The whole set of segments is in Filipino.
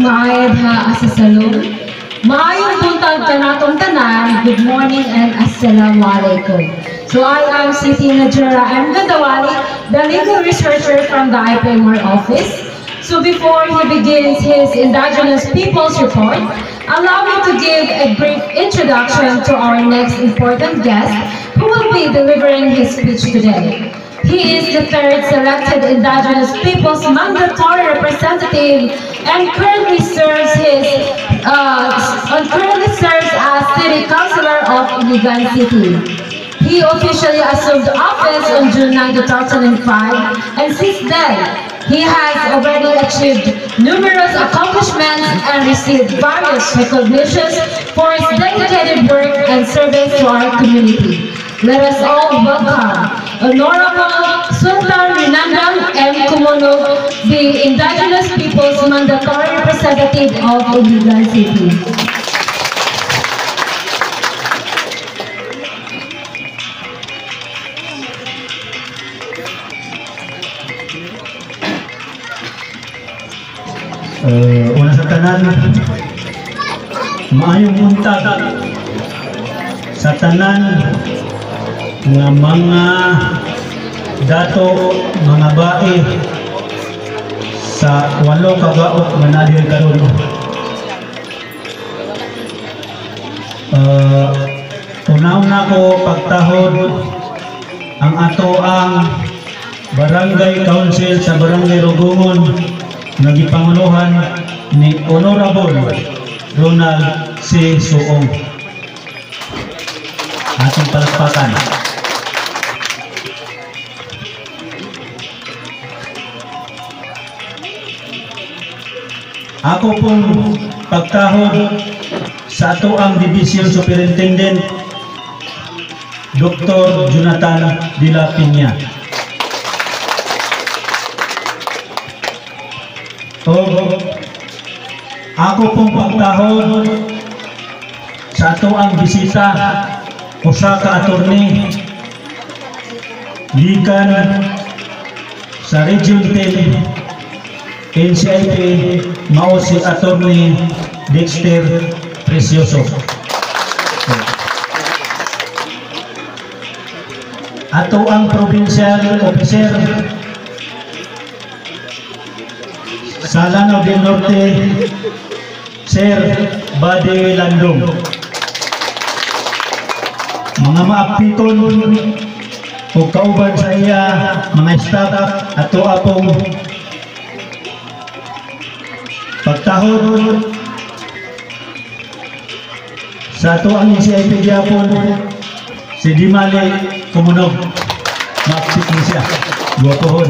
Sumaayad ha sa salon. Maayong buntag kanatong tanan. Good morning and assalamu alaikum. So I am Siti Najera M. Gandawali, the legal researcher from the IPMR office. So before he begins his Indigenous Peoples Report, allow me to give a brief introduction to our next important guest who will be delivering his speech today. He is the third selected Indigenous Peoples Mandatory Representative and currently serves as City Councilor of Iligan City. He officially assumed office on June 9, 2005, and since then, he has already achieved numerous accomplishments and received various recognitions for his dedicated work and service to our community. Let us all welcome Honorable Sultan Rinandang M. Kumunog, the Indigenous Peoples Mandatory Representative of Iligan City. Una sa tanan, maayong buntag sa tanan nga mga dato, mga bae sa 8 kagaot nga nadir karon. Una ko pagtahod ang ato ang Barangay Council sa Barangay Rogungon, nagipanguluhan ni Honorable Ronald C. Suong. Ating palakpakan. Ako pong pagtahod sa ato ang Division Superintendent Dr. Jonathan De La Piña. Ako pong pagtahod sa ato ang bisita usa ka attorney gikan sa Region 10 NCIP, mao si Attorney Dexter Precioso. Ato ang provincial officer sa Lanao del Norte, Sir Bade Landong. Mga maaptiton o kauban sa iya, mga staff, ato apong pagtahod sa ato ang NCIP gyapon, si Dimali Kumunog. Maapsit mo siya, guwapohon.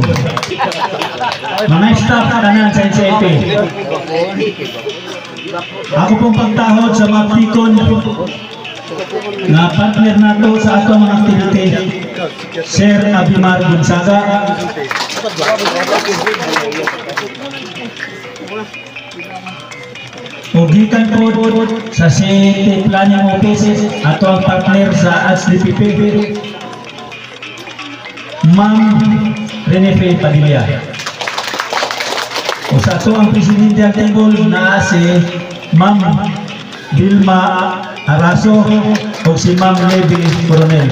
Mga staff tanan sa NCIP. Ako pong pagtahod sa maaptikon nga partner nato sa ato mga activity, Sir Abimar Gonzaga. Gikan po sa City Planning Office, ato ang partner sa HDPP, Ma'am Renefe Padilla. O sa ato ang Presidente ang table na si Ma'am Vilma Araso o si Ma'am Navy Coronel.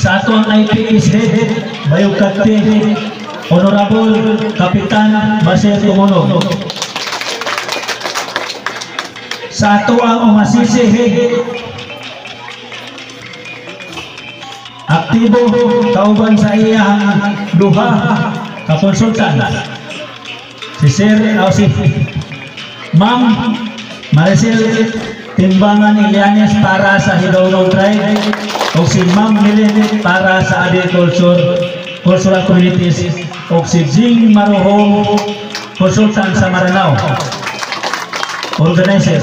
Sa ato ang IPS Head, Bayogkate, Honorable Kapitan Baser Kumunog. Sa ato ang umasisi aktibo kauban sa iyang duha kakonsultan, si Sir o si Ma'am Maricel Timbangan Ilianes para sa Hidaw Tribe o si Ma'am Milene para sa Cultural Communities o si Jing Marohong konsultan sa Maranao. Organizer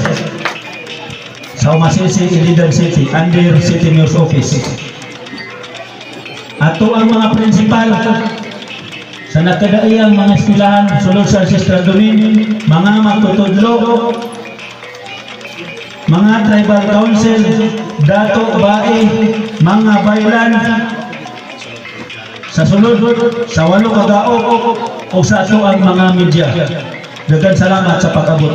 sa umasisi Iligan City under City News Office. Ato ang mga prinsipal sa nakadaiyang mga eskwelahan sulod sa Ancestral Domain, mga magtutudlo, mga tribal council, dato bae, mga baylan, sa sulod sa 8 kagaok o sa ato ang mga media. Daghang salamat sa pag-abot.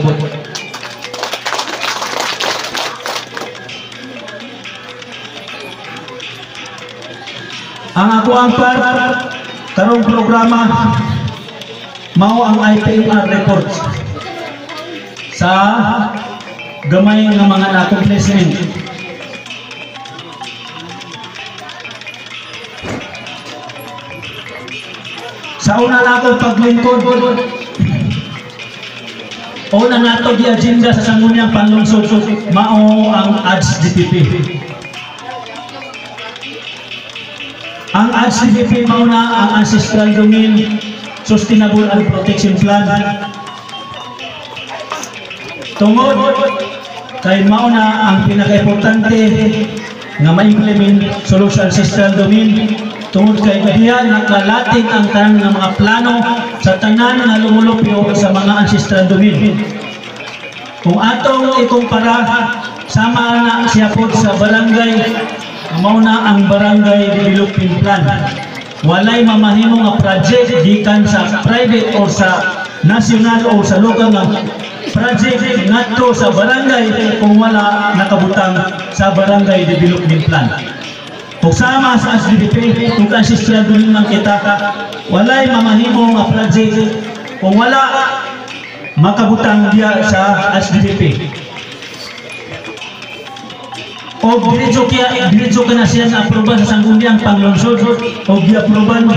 Ang ako ang karong programa mao ang IPMR report sa gamay nga mga accomplishment. Sa una na akong paglingkod, una na ito di-agenda sa sangguniang panlungsod, mao ang ADS-DPP. Ang ADS-DPP mao na ang Ancestral Domain Sustainable and Protection Plan. Tungod kay mao na ang pinaka-importante nga ma-implement solution ancestral domain, tungod kay diha nakalating ang tanan nga mga plano sa tanan nga lumulupyo sa mga ancestral domain. Kung atong ikumpara, sama na siya po sa barangay, mao na ang barangay development plan. Walay mamahimo nga project gikan sa private o sa national o sa lokal nga project ngadto sa barangay kung wala nakabutang sa barangay development plan. Kung sama sa ADS-DPP, kung ancestral domain man kita, walay mamahimo nga project kung wala makabutang diya sa ADS-DPP. O diretso ka na siya na aproban sa sangguniang panglungsod o gi-aproban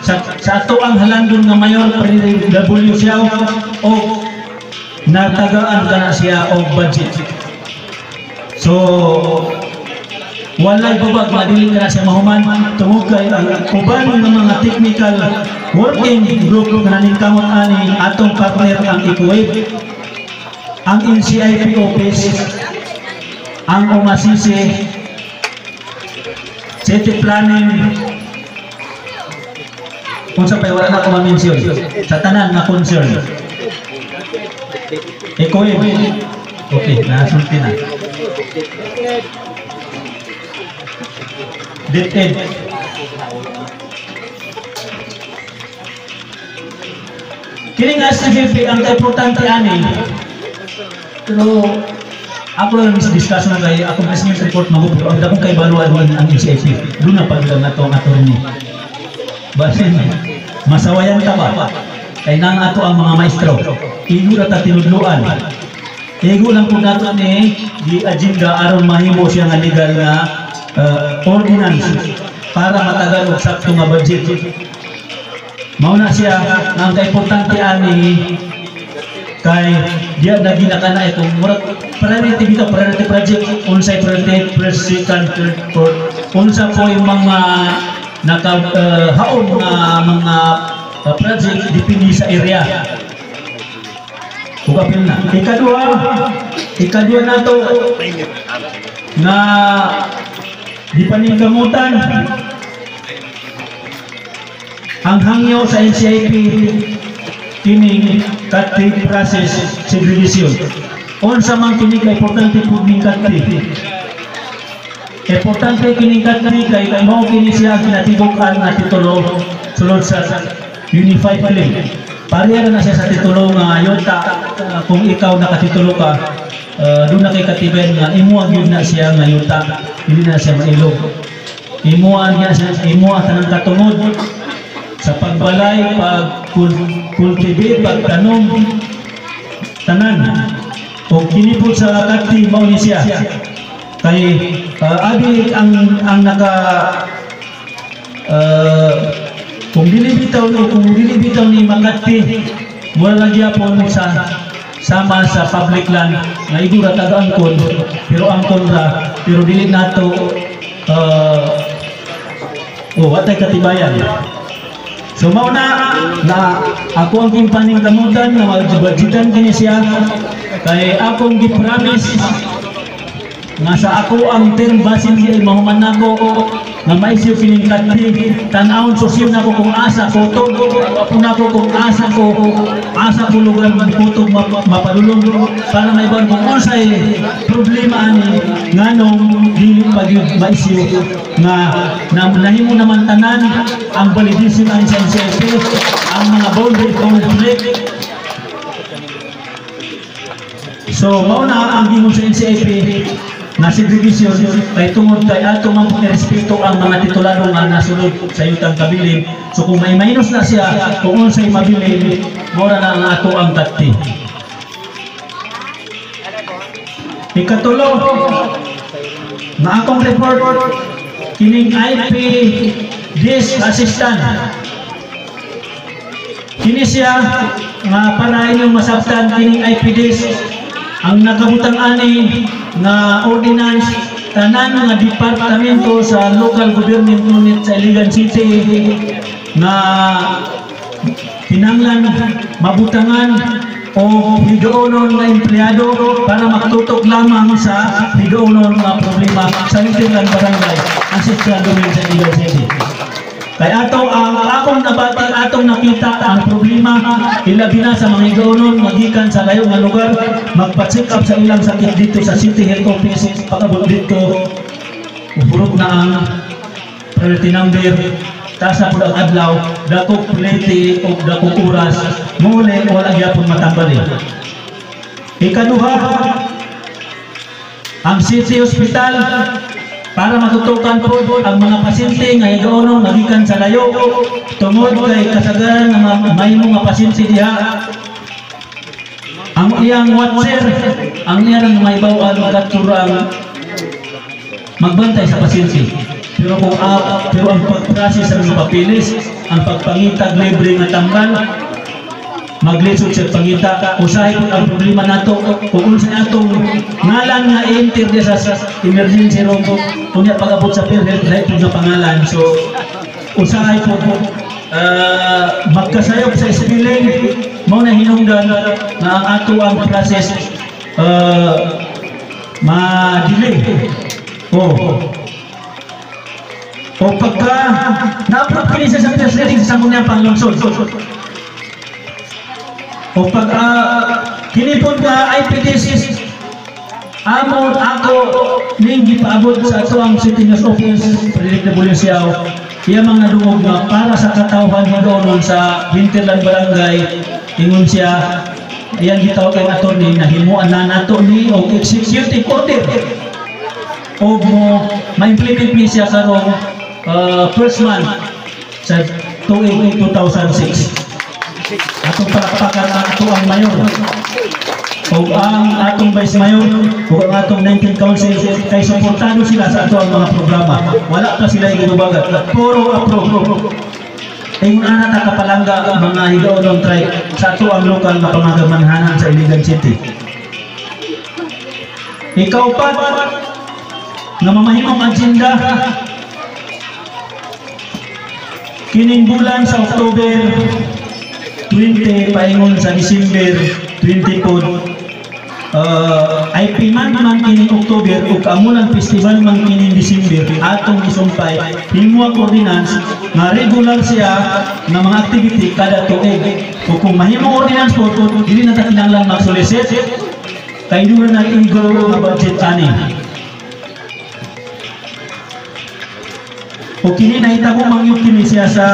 sa ato ang halandon nga mayor W siya o natagaan ka na siya o budget. So walay babag madili ka na siya mahuman tungod kay ang uban ng mga technical working group na ningkamot ani atong partner ang Equate, ang NCIP office, ang umasisi, city planning, kung sa pa'y wala na kumamensyon, sa tanan na concern. Eko okay, nasulti na. DepEd. Kining ADS-DPP ang importante ani, pero ako lang discuss na kay akong assessment report magupro ang dakong kay baluan ang NCIP. Doon na paglang ato ang attorney. Basin masawayan ta ba? Kay nang ato ang mga maestro. Igo ra ta tinudluan. Igo lang pud nato ni di agenda aron mahimo siya nga legal nga ordinance para matagal og sakto nga budget. Mao na siya ang kaimportante ani kay dia lagi nakana kung murag priority bitaw priority project unsay priority first second third fourth unsa po yung mga nakahaon nga mga project depende sa area. Ugapil na ikadua na to nga di paningkamutan ang hangyo sa NCIP kining cut-tree process segregation. Unsa man kini kay importante pud ning cut-tree. Importante kini cut-tree kay mao kini siya kinatibuk-an nga titulo sulod sa Unified Claim. Pareha na siya sa titulo nga yuta kung ikaw nakatitulo ka doon na kay katibayan nga imuha gyud na siya nga yuta, dili na siya mailog. Imuha tanang katungod sa pagbalay, pag-cultivate, pagtanom, tanan. O kinipod sa cut-tree mao ni siya. Kay abi ang naka kung dili bitaw ni cut-tree wala gyapon sa sama sa public land nga igura taga-angkon pero angkon ra pero dili nato watay katibayan. So mao na ako ang gimpaning kamutan na mag-budgetan kini siya kay akong gi-promise nga sa ako ang term basin di mahuman nako nga maisip kining cut-tree tan-awon sosyo nako kung asa ko to nako kung asa ko lugar magputog mapadulong para may ban kung unsay problema ani nganong dili pagyud maisip nga nahimo naman tanan ang validation ang NCIP ang mga boundary conflict So, mauna ang gingon sa NCIP na segregation kay tungod kay ato man respeto ang mga titularo nga nasulod sa yutang kabilin. So kung may minus na siya, kung unsay mabilin, mora na ang ato ang kati. Ikatulo, na akong report, kining IP Disk Assistant. Kini siya nga para inyong masabtan kining IP Disk ang nakabutang ani nga ordinance tanan nga departamento sa local government unit sa Iligan City nga kinanglan mabutangan o higoonon nga empleyado para makatutok lamang sa higoonon nga problema sa Hinterland Barangay ang Central Government sa Iligan City. Kaya ato ang akong nabati, atong nakita ang problema ilabi na sa mga higoonon magikan sa layo nga lugar magpa-check up sa ilang sakit dito sa City Health Office pagabot dito burot na ang priority number tasa po ang adlaw dakong plete o dakong oras muli wala gyapon matambali. Ikaduha, ang City Hospital para matutukan po ang mga pasyente nga higoonon magikan sa layo tungod kay kasagaran nga may mga pasyente diha ang iyang watcher ang iyang may bawal magturang magbantay sa pasyente pero kung ang pagprocess sa mga papilis ang pagpangitag libre nga tambal maglisod sa pangita usahay po ang problema nato kung unsay atong ngalan nga i-enter sa emergency room kunya pag-abot sa PhilHealth lahat nga pangalan so usahay po magkasayop sa spelling mao na hinungdan na ang ato ang process ma-delay o pagka na-approve kini sa first reading sa mga panglungsod o pag kinipon ka IPDC amon ako ning gipaabot sa ato ang City News Office predictable siya iya mga dungog nga para sa katawhan higoonon sa Hinterland Barangay ingon siya iyang gitawag kay attorney na himuan na nato ni og executive order o mo ma-implement ni siya karong first month sa tuig 2006 atong palakpakan ang ato ang mayor o ang atong vice mayor o ang atong 19 council kay suportado sila sa ato ang mga programa wala pa sila iginubagat puro approve ingon ana ta kapalangga mga higoonon tribe sa ato ang lokal nga pamagamanhanan sa Iligan City. Ikaupat nga mamahimong agenda kining bulan sa October 20 paingon sa December 20 po IP man kining October o kaamulang festival man kining December atong isumpay himwa ordinance nga regular siya nga mga activity kada tuig o kung mahimong ordinance po dili na ta kinahanglan mag-solicit kay duro na igo nga budget ani o kini nahitabo mangyud kini siya sa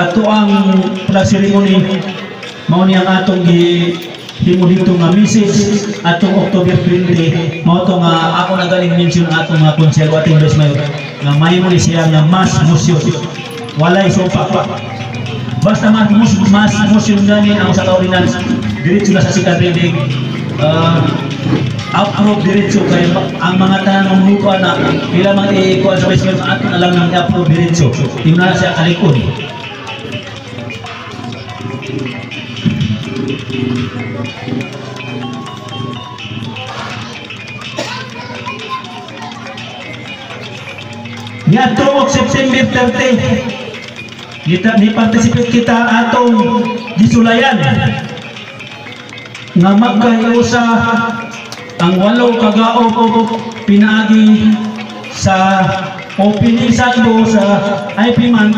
ato ang flag ceremony mao ni ang atong himo dito nga message atong October 20 mao to nga ako nagaling mention atong mga konsehal ating Vice Mayor nga may mo ni siya nga mass motion walay sumpa basta mass motion gani ang sa ordinance diretso na sa second reading approve diretso kay ang mga tanan ng lupa na pila man i-kuan sa Vice Mayor aton alam nang i-approve diretso yun na siya kalikod. Niadtong September 30 ni participate kita atong gisulayan nga magkahiusa ang 8 kagaog pinaagi sa opening salvo sa IP man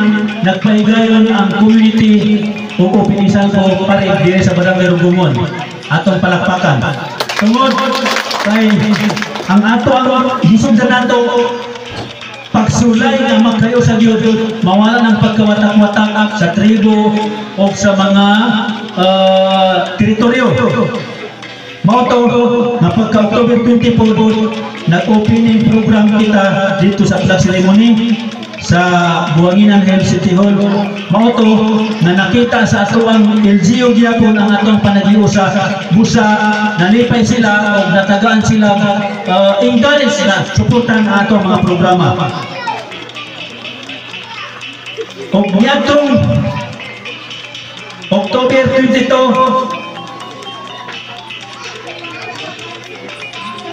nagpahigayon ang community o opening salvo parig dire sa Barangay Rugumon atong palakpakan tungod kay ang ato ang gisugdan nato pagsulay nga magkayo sa Diyos mawala ng pagkawatak-watak sa tribo o sa mga teritoryo. Mao to nga pagka October 24 nag-opening program kita dito sa flag ceremony sa Buanginan Health City Hall. Mao to nga nakita sa ato ang LGU gyapon ang atong panagiusa busa nalipay sila o natagaan sila encourage sila suportan ang atong mga programa. O niadtong October 22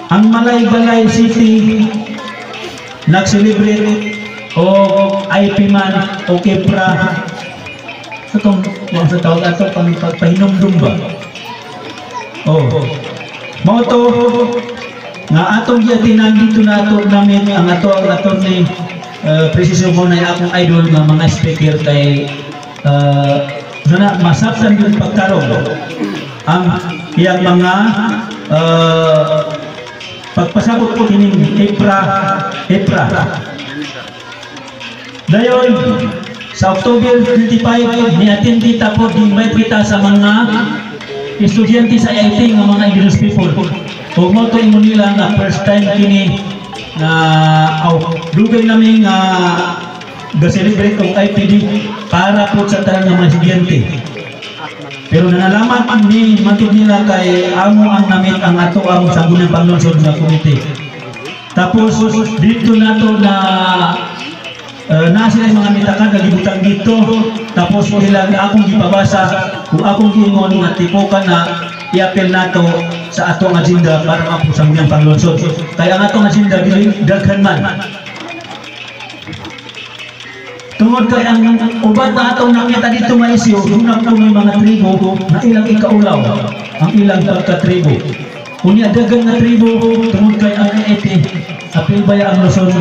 ang Malaybalay City nag-celebrate o IP man o Kepra sa itong sa tawag ato pagpahinumdum ba? Mao to nga atong giatinan dito na ato namin ang ato ang attorney preciso mo na akong idol nga mga speaker kay na masabtan yung pagkaroon ang iyang mga pagpasabot ko kining EPRA. Dayon sa October 25 niatin kita po invite kita sa mga estudyante sa IIT ng mga indigenous people. Ug mo to imo nila nga first time kini na dugay namin ga-celebrate og IPD para po sa tanang mga estudyante. Pero nanalaman ni matod nila kay amo ang namit ang ato ang Sangguniang Panglungsod nga komite. Tapos dito nato na sila mga mitakan nagibutang dito. Tapos ilang akong gipabasa kung akong giingon nga tipukan na i-apel nato sa atong agenda para ang Sangguniang Panglungsod. Kaya ang atong agenda daghan man. Tungod kay ang uban na atong nakita dito nga isyu, unang may mga tribo na ilang ikaulaw, ang ilang pagka-tribo. Unya dagang na tribo, tungod kay ang ET, apil baya ang Luzon,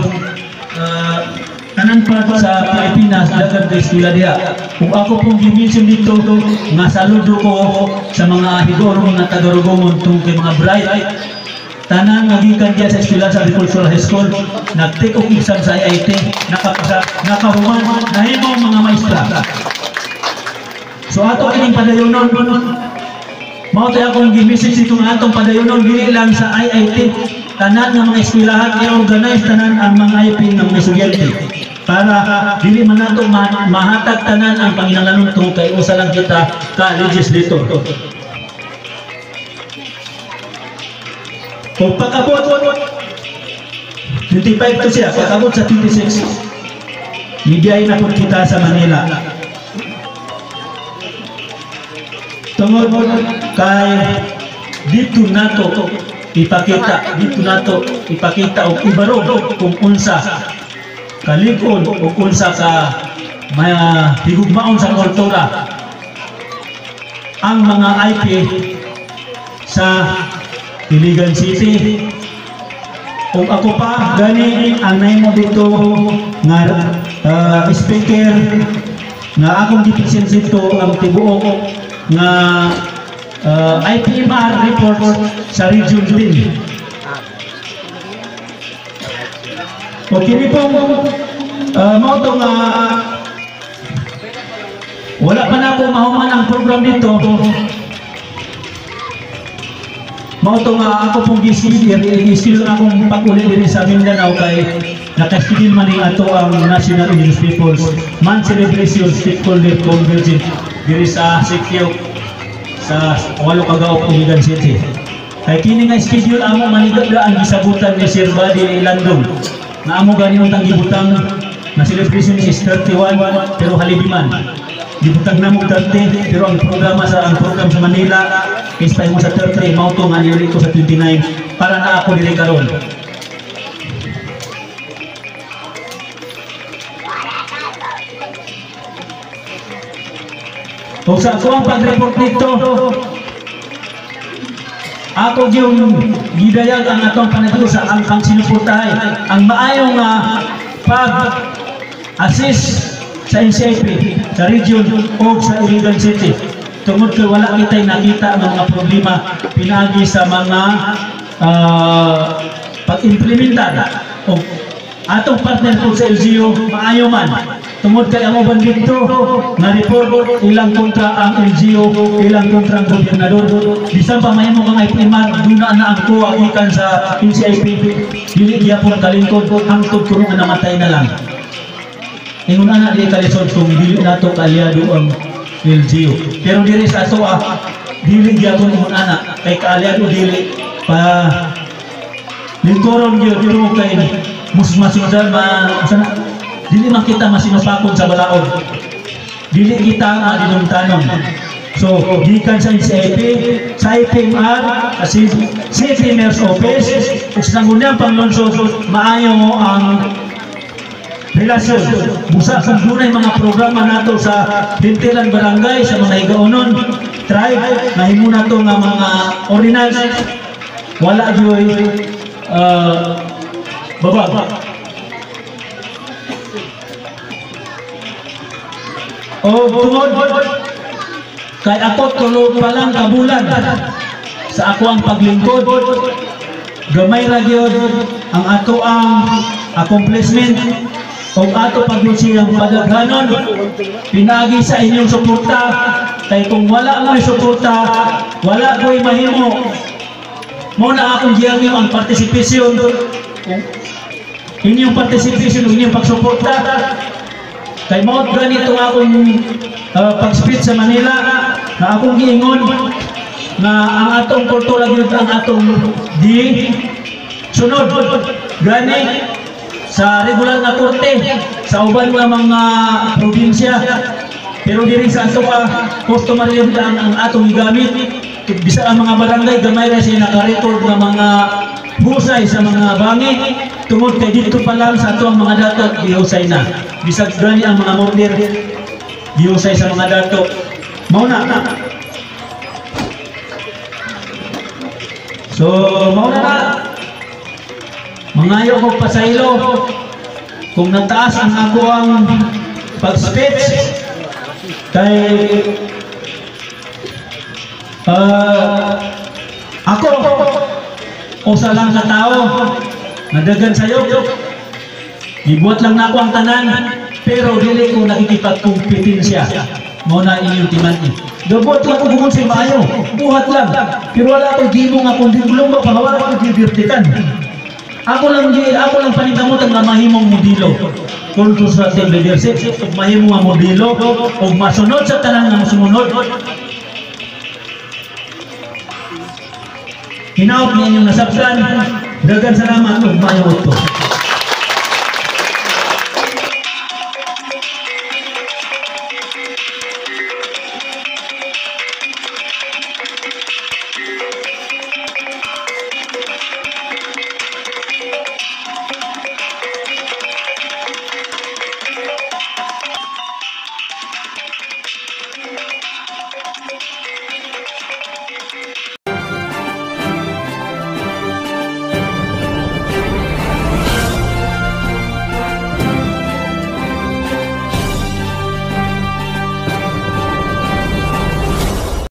tanan pa sa Pilipinas, dagang kay eskwela diha. Kung ako pong gimension dito, nga saludo ko sa mga higorong na tagarugomon tungod kay mga bright, tanan nagikan diya sa eskwela sa Agricultural High School, nag-take of exam sa IIT, nakahuman, nahimong mga maestra. So ato kining padayonon, mao tayo akong gi-message itong atong padayonon, dili lang sa IIT, tanan ng mga eskwelahan, i-organize tanan ang mga IP ng mga estudyante. Para dili man nato mahatag tanan ang panginahanglan tungod kay usa lang kita ka legislator. Kung pagkabot 25 to siya, pagkabot sa 26 bigay na po kita sa Manila tungod kay dito nato ipakita o ibarog kung unsa kalig-on o unsa ka mga higugmaon sa kultura ang mga IP sa Iligan City. Kung ako pa gani ang naimo dito nga speaker nga akong gipresent dito ang tibuok nga IPMR report sa Region 10. O kini po mao to nga wala pa na ako mahuman ang program dito. Mao to nga ako pong gisil akong pag-uli din sa Mindanao kay nakastigil man ni ato ang National Indigenous Peoples Man Celebration Stakeholder Convergence diri sa Sikyok sa Walo Kagaok, Iligan City. Kay kini nga schedule amo manigda ang gisabutan ni Sir Buddy Landong na amo gani ang gibutang na celebration is 31 pero halibiman. Gibutang na mo 30 pero ang program sa Manila is tayo mo sa 30 mao to nga nili ko sa 29 para na ako dili karon. Kung sa ako ang pag-report dito, ako yung gidayag ang atong panagiusa ang sinuportahay ang maayong pag-assist sa NCIP, sa region o sa Iligan City. Tungod kay wala kita'y nakita ng mga problema pinagi sa mga pag-implementar o atong partner po sa LGU maayo man Tungod kay amo bandito nga report ilang kontra ang LGU, ilang kontra ang gobernador. Bisan pa mahimo kang ipiman duna na ang kuha ikan sa NCIP. Dili gyapon kalingkod hangtod kuno nga namatay na lang. Ingon ana di kalisod kung dili nato kaalyado ang LGU. Pero diri sa ato dili gyapon ingon ana kay kaalyado dili pa lingkoron gyud tungod kay musmasundan sana dili man kita masinupakon sa balaod. Dili kita madinungtanon. So, gikan sa NCIP, sa IPMR, kasi City Mayor's Office, ug sa ngunang panglonsod, maayo mo ang relasyon. Busa sa dunay mga programa nato sa Bintilan Barangay, sa mga igaunon, tribe, mahimo nato nga mga ordinance, wala yoy babag. O tungod kay ako tulo pa lang kabulan sa ako ang paglingkod, gamay ra gyud ang ato ang accomplishment o ato pagsiyang padaghanon. Pinagi sa inyong suporta, kay kung wala may suporta wala ko'y mahimo. Muna akong giyangyo ang participation, inyong participation, inyong pagsuporta. Kay maot ganito akong pag-speech sa Manila na akong giingon na ang atong kultura gyud ang atong di sunod gani sa regular nga korte sa uban nga mga probinsya, pero diri sa ato customary gyud ang atong gigamit. Bisa ang mga barangay gamay ra siya naka-record nga mga husay sa mga bangi, tungod kay dito pa lang sa ato ang mga datot gihusay na. Bisag gani ang mga morder gihusay sa mga dato. Mauna na. So mauna na. Mangayo ko pasaylo kung nataas ang ako ang pag-speech kay ako usa lang ka tao nadagan sayo. Gibuhat lang nako ang tanan, pero dili ko nakikipagkompetensya. Mo na inyong timan-i. Gabot lang ko bukod sa maayo. Buhat lang. Pero wala ko gimo nga kung dikulong ba pahawala ko gidirtikan. Ako lang panitamutan nga mahimong modelo. Constructive leadership, mahimong nga modelo o masunod sa tanan nga sumunod. Hinaot niya inyong nasabtan. Dagan salamat ug maayo to.